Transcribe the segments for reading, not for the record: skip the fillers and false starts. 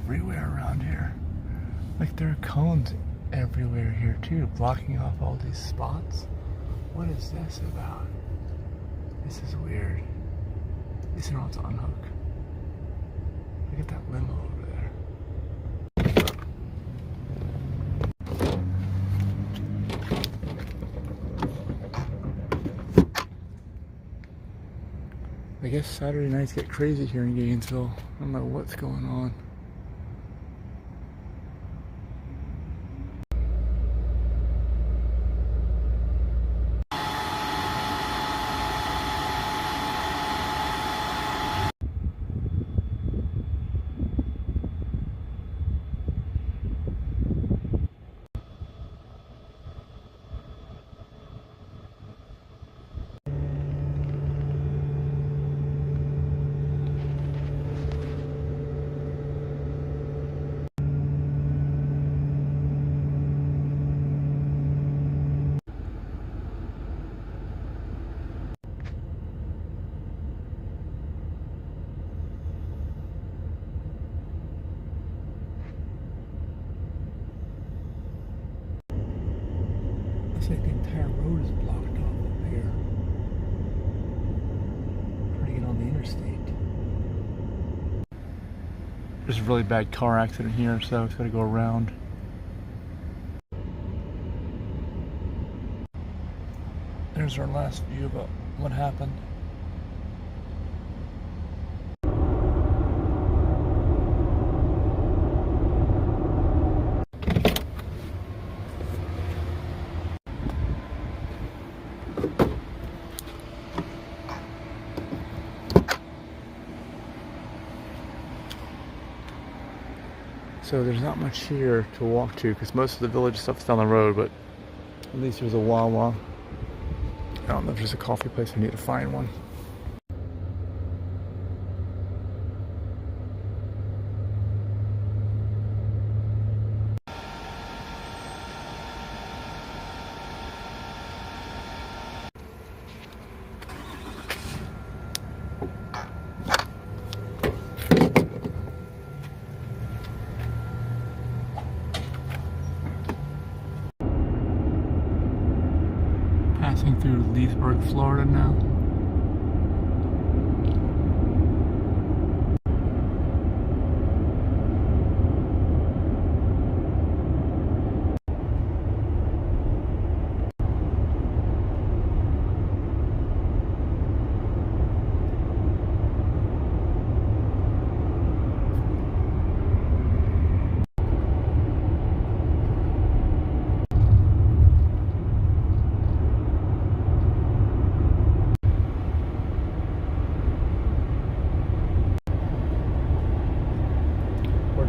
everywhere around here. Like there are cones everywhere here too, blocking off all these spots. What is this about? This is weird. At least I don't have to unhook. Look at that limo over there. I guess Saturday nights get crazy here in Gainesville. I don't know what's going on. Looks like the entire road is blocked off up here. Trying to get on the interstate. There's a really bad car accident here, so it's got to go around. There's our last view about what happened. So there's not much here to walk to because most of the village stuff's down the road, but at least there's a Wawa. I don't know if there's a coffee place. I need to find one. Passing through Leesburg, Florida now.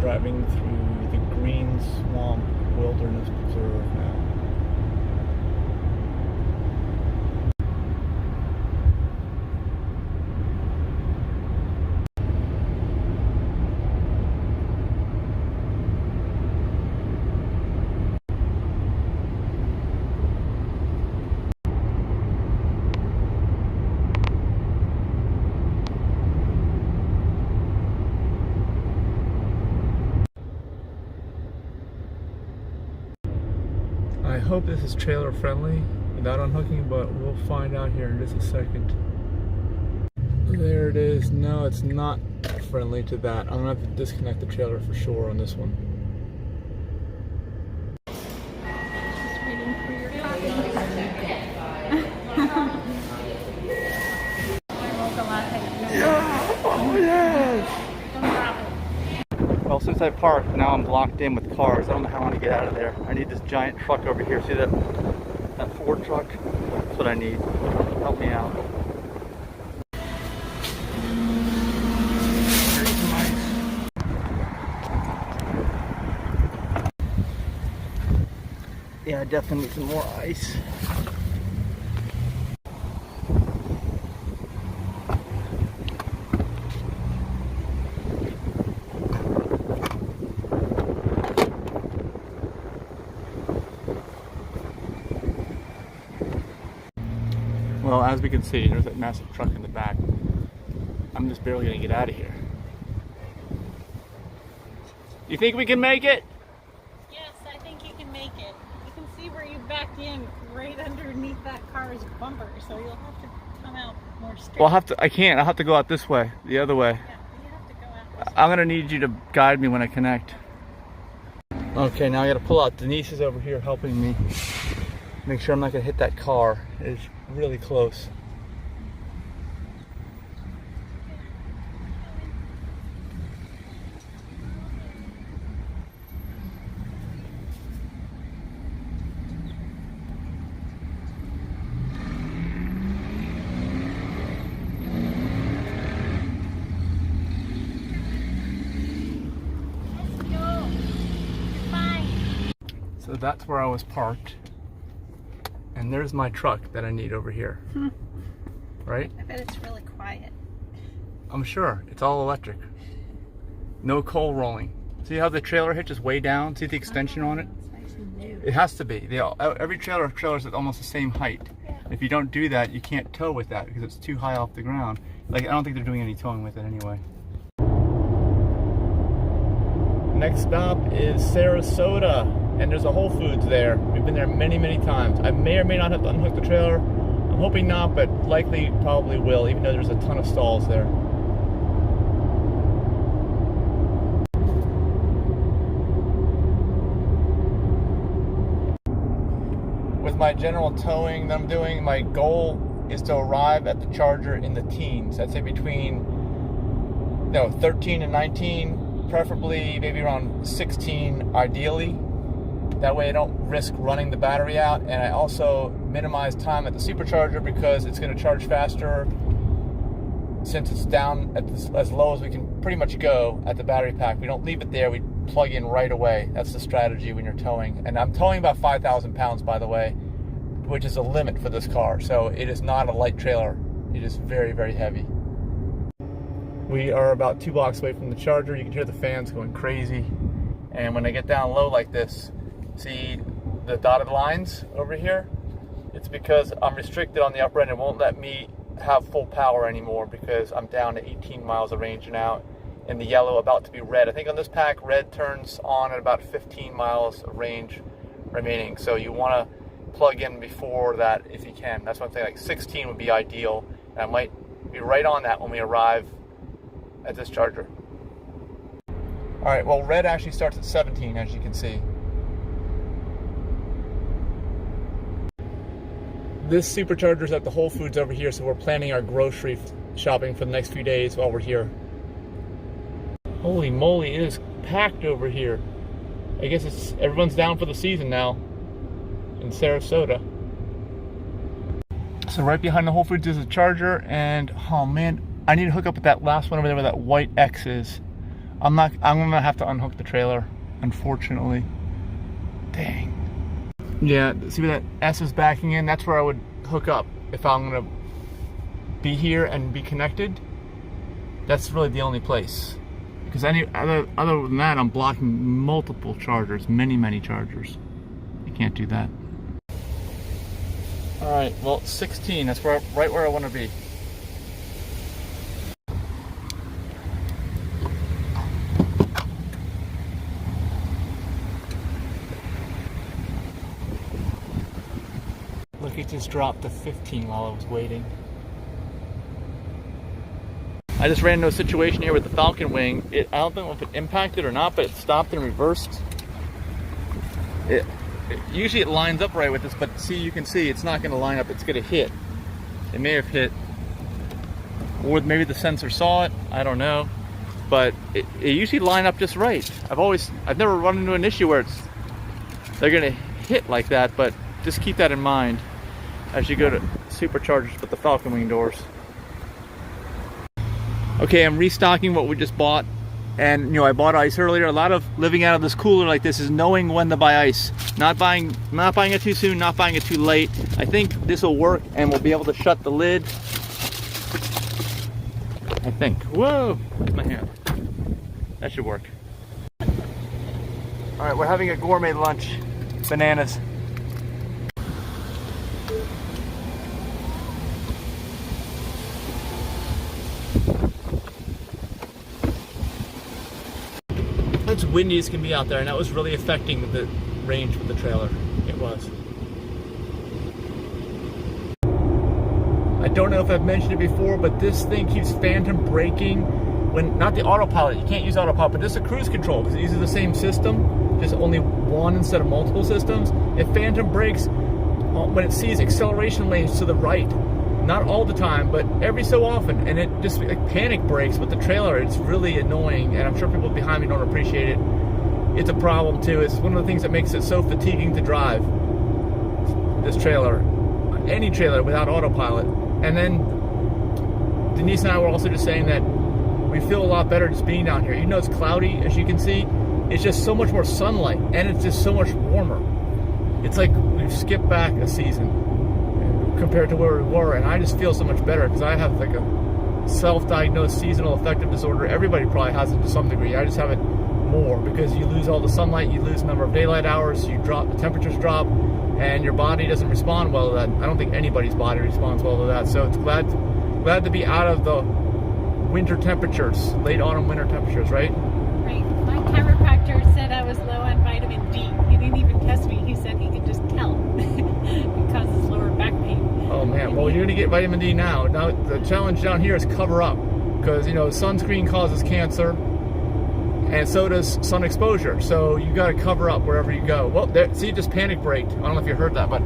Driving through the Green Swamp Wilderness Preserve now. I hope this is trailer friendly without unhooking, but we'll find out here in just a second. There it is. No, it's not friendly to that. I'm gonna have to disconnect the trailer for sure on this one. Just waiting for your coffee. Yeah! Oh yes! Well, since I parked, now I'm blocked in with cars. I don't know how I'm gonna get out of there. I need this giant truck over here. See that Ford truck? That's what I need. Help me out. Here's some ice. Yeah, I definitely need some more ice. Well, as we can see, there's that massive truck in the back. I'm just barely gonna get out of here. You think we can make it? Yes, I think you can make it. You can see where you backed in right underneath that car's bumper, so you'll have to come out more straight. Well, I can't. I'll have to go out this way, the other way. Yeah, you have to go out this I'm gonna need you to guide me when I connect. Okay, now I gotta pull out. Denise is over here helping me. Make sure I'm not gonna hit that car. It's really close. So that's where I was parked. And there's my truck that I need over here. Right? I bet it's really quiet. I'm sure. It's all electric. No coal rolling. See how the trailer hitch is way down? See the extension on it? It's nice and new. It has to be. Every trailer is at almost the same height. Yeah. If you don't do that, you can't tow with that because it's too high off the ground. Like, I don't think they're doing any towing with it anyway. Next stop is Sarasota. And there's a Whole Foods there. We've been there many, many times. I may or may not have to unhook the trailer. I'm hoping not, but likely probably will, even though there's a ton of stalls there. With my general towing that I'm doing, my goal is to arrive at the charger in the teens. I'd say between 13 and 19, preferably maybe around 16 ideally. That way I don't risk running the battery out, and I also minimize time at the supercharger because it's going to charge faster since it's down at as low as we can pretty much go at the battery pack. We don't leave it there, we plug in right away. That's the strategy when you're towing. And I'm towing about 5,000 pounds, by the way, which is a limit for this car. So it is not a light trailer. It is very, very heavy. We are about 2 blocks away from the charger. You can hear the fans going crazy. And when I get down low like this, see the dotted lines over here? It's because I'm restricted on the upper end. It won't let me have full power anymore because I'm down to 18 miles of range now, and the yellow about to be red. I think on this pack, red turns on at about 15 miles of range remaining. So you want to plug in before that if you can. That's what I'm saying, like 16 would be ideal. And I might be right on that when we arrive at this charger. All right, well, red actually starts at 17, as you can see. This supercharger is at the Whole Foods over here, so we're planning our grocery shopping for the next few days while we're here. Holy moly, it is packed over here. I guess everyone's down for the season now in Sarasota. So right behind the Whole Foods is a charger, and oh man, I need to hook up with that last one over there where that white X is. I'm gonna have to unhook the trailer, unfortunately. Dang. Yeah, see where that S is backing in? That's where I would hook up if I'm gonna be here and be connected. That's really the only place. Because other than that, I'm blocking multiple chargers, many chargers. You can't do that. All right, well, 16, that's right where I wanna be. Look, it just dropped to 15 while I was waiting. I just ran into a situation here with the Falcon Wing. I don't know if it impacted or not, but it stopped and reversed. Usually it lines up right with this, but see, you can see it's not going to line up. It's going to hit. It may have hit, or maybe the sensor saw it. I don't know, but it usually line up just right. I've never run into an issue where they're going to hit like that, but just keep that in mind as you go to superchargers with the Falcon Wing doors. Okay, I'm restocking what we just bought, and I bought ice earlier. A lot of living out of this cooler like this is knowing when to buy ice, not buying it too soon, not buying it too late. I think this will work, and we'll be able to shut the lid. I think. Whoa, that's my hand. That should work. All right, we're having a gourmet lunch. Bananas. it's windy as can be out there, and that was really affecting the range with the trailer. It was. I don't know if I've mentioned it before, but this thing keeps phantom braking when, not the autopilot, you can't use autopilot, but just the cruise control, because it uses the same system, just only one instead of multiple systems. It phantom brakes when it sees acceleration lanes to the right. Not all the time, but every so often, and it just like panic brakes with the trailer. It's really annoying, and I'm sure people behind me don't appreciate it. It's a problem too. It's one of the things that makes it so fatiguing to drive this trailer, any trailer without autopilot. And then Denise and I were also just saying that we feel a lot better just being down here. Even though it's cloudy, as you can see, it's just so much more sunlight, and it's just so much warmer. It's like we've skipped back a season compared to where we were, and I just feel so much better because I have like a self-diagnosed seasonal affective disorder. Everybody probably has it to some degree. I just have it more because you lose all the sunlight, you lose the number of daylight hours, you drop, the temperatures drop, and your body doesn't respond well to that. I don't think anybody's body responds well to that. So it's glad to be out of the winter temperatures, late autumn winter temperatures, right? Right. My chiropractor said I was low on vitamin D. He didn't even test me. He said he could just tell it causes lower back pain. Oh man, well you're gonna get vitamin D now. Now the challenge down here is cover up, because you know sunscreen causes cancer, and so does sun exposure. So you got to cover up wherever you go. Well, there, see, it just panic braked. I don't know if you heard that, but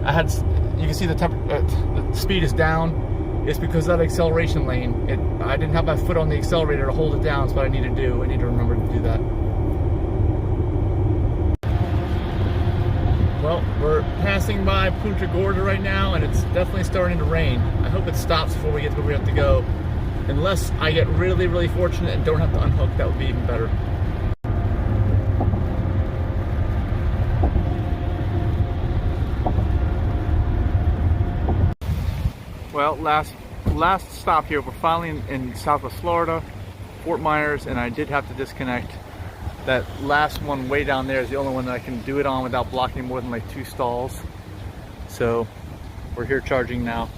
I had. You can see the speed is down. It's because of that acceleration lane. I didn't have my foot on the accelerator to hold it down. That's what I need to do. I need to remember to do that. Well, we're passing by Punta Gorda right now, and it's definitely starting to rain. I hope it stops before we get to where we have to go. Unless I get really, really fortunate and don't have to unhook, that would be even better. Well, last stop here. We're finally in Southwest Florida, Fort Myers, and I did have to disconnect. That last one way down there is the only one that I can do it on without blocking more than like 2 stalls. So we're here charging now.